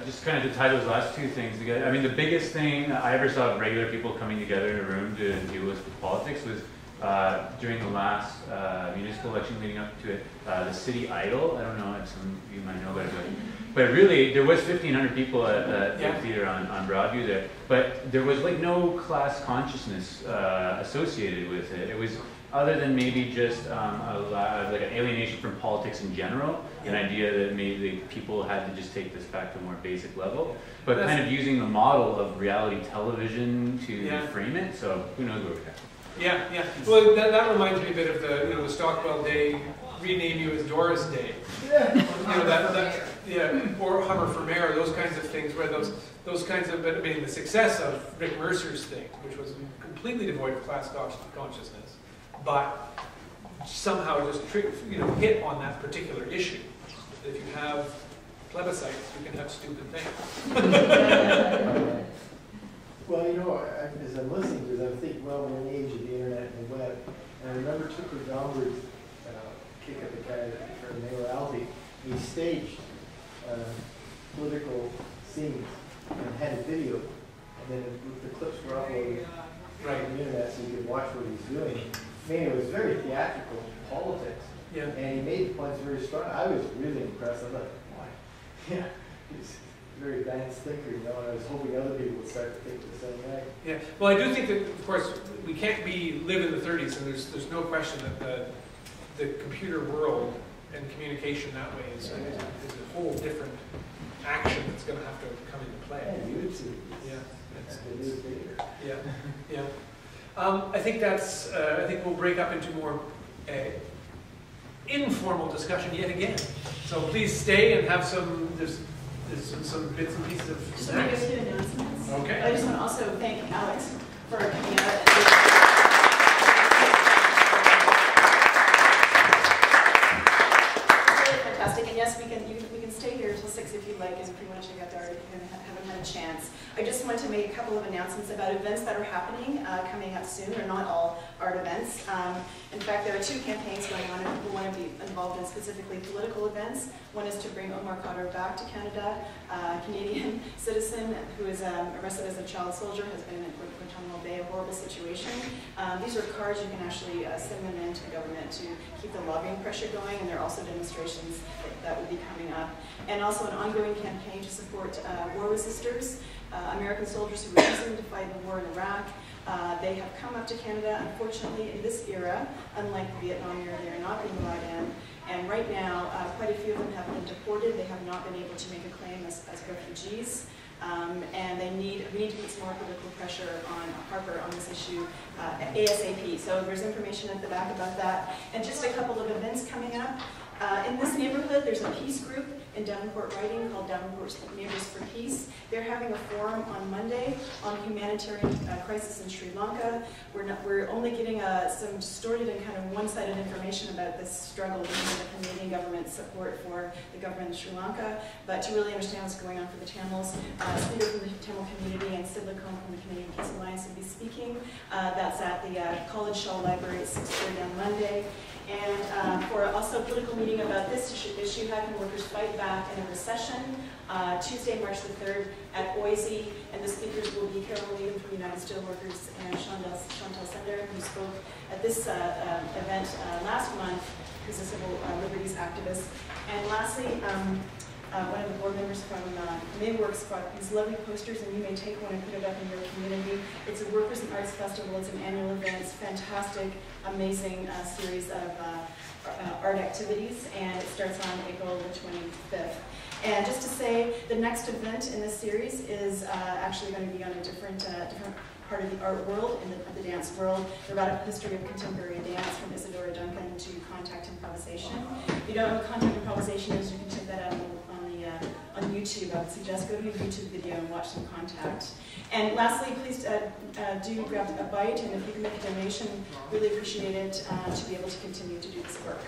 just kind of to tie those last two things together, I mean, the biggest thing I ever saw of regular people coming together in a room to deal with politics was during the last municipal election leading up to it, the City Idol. I don't know if some of you might know about it, but really, there was 1,500 people at the theater on Broadview there, but there was like no class consciousness associated with it. It was, other than maybe just like an alienation from politics in general, an idea that maybe people had to just take this back to a more basic level, but kind of using the model of reality television to frame it, so who knows where we're at. Yeah, yeah. Well, that reminds me a bit of the, the Stockwell Day, rename you as Doris Day. Yeah. Or Hummer for Mayor, those kinds of things, where those kinds of, I mean, the success of Rick Mercer's thing, which was completely devoid of class consciousness, but somehow just hit on that particular issue. If you have plebiscites, you can have stupid things. Well, as I'm listening to this, I'm thinking, well, we're in the age of the internet and the web. And I remember Clifford Odets' kick at the guy for mayoralty. He staged political scenes and had a video, and then the clips were uploaded on the internet so you could watch what he's doing. I mean, it was very theatrical politics. Yeah. And he made the points very strong. I was really impressed. I thought, why? Yeah. He's a very advanced thinker, and I was hoping other people would start to think the same way. Yeah. Well, I do think that, of course, we can't live in the 30s, and there's no question that the computer world and communication that way is a whole different action that's going to have to come into play. Yeah, YouTube. Yeah. I think that's. I think we'll break up into more informal discussion yet again. So please stay and have some. There's some bits and pieces of snacks. Just a few announcements. Okay. I just want to also thank Alex for coming out. And yes, we can stay here until 6 if you'd like, and pretty much I got there if you haven't had a chance. I just want to make a couple of announcements about events that are happening coming up soon. They're not all art events. In fact, there are two campaigns going on if people want to be involved in specifically political events. One is to bring Omar Khadr back to Canada, a Canadian citizen who is arrested as a child soldier, has been in Guantanamo Bay, a horrible situation. These are cards you can actually send them in to the government to keep the lobbying pressure going, and there are also demonstrations that will be coming up. And also an ongoing campaign to support war resistors, American soldiers who were choosing to fight the war in Iraq. They have come up to Canada. Unfortunately, in this era, unlike the Vietnam era, they are not being brought in. And right now, quite a few of them have been deported. They have not been able to make a claim as refugees. And we need to put some more political pressure on Harper on this issue ASAP. So there's information at the back about that. And just a couple of events coming up. In this neighborhood, there's a peace group in Davenport Writing called Davenport Neighbors for Peace. They're having a forum on Monday on humanitarian crisis in Sri Lanka. We're only getting some distorted and kind of one-sided information about this struggle between the Canadian government's support for the government of Sri Lanka. But to really understand what's going on for the Tamils, Speaker from the Tamil community and Sid Lacombe from the Canadian Peace Alliance will be speaking. That's at the College Shaw Library at 6:30 on Monday. And for also a political meeting about this issue, how can workers fight back in a recession, Tuesday, March the 3rd at Boise, and the speakers will be Carol Needham from United Steelworkers and Chantal Sender, who spoke at this event last month, who's a civil liberties activist. And lastly, one of the board members from Mayworks brought these lovely posters, and you may take one and put it up in your community. It's a Workers and Arts Festival. It's an annual event. It's fantastic, amazing series of art activities, and it starts on April the 25th. And just to say, the next event in this series is actually going to be on a different part of the art world, in the dance world, the radical history of contemporary dance from Isadora Duncan to contact improvisation. If you don't know what contact improvisation is, you can check that out on YouTube. I would suggest go to a YouTube video and watch some contact. And lastly, please do grab a bite, and if you can make a donation, really appreciate it to be able to continue to do this work.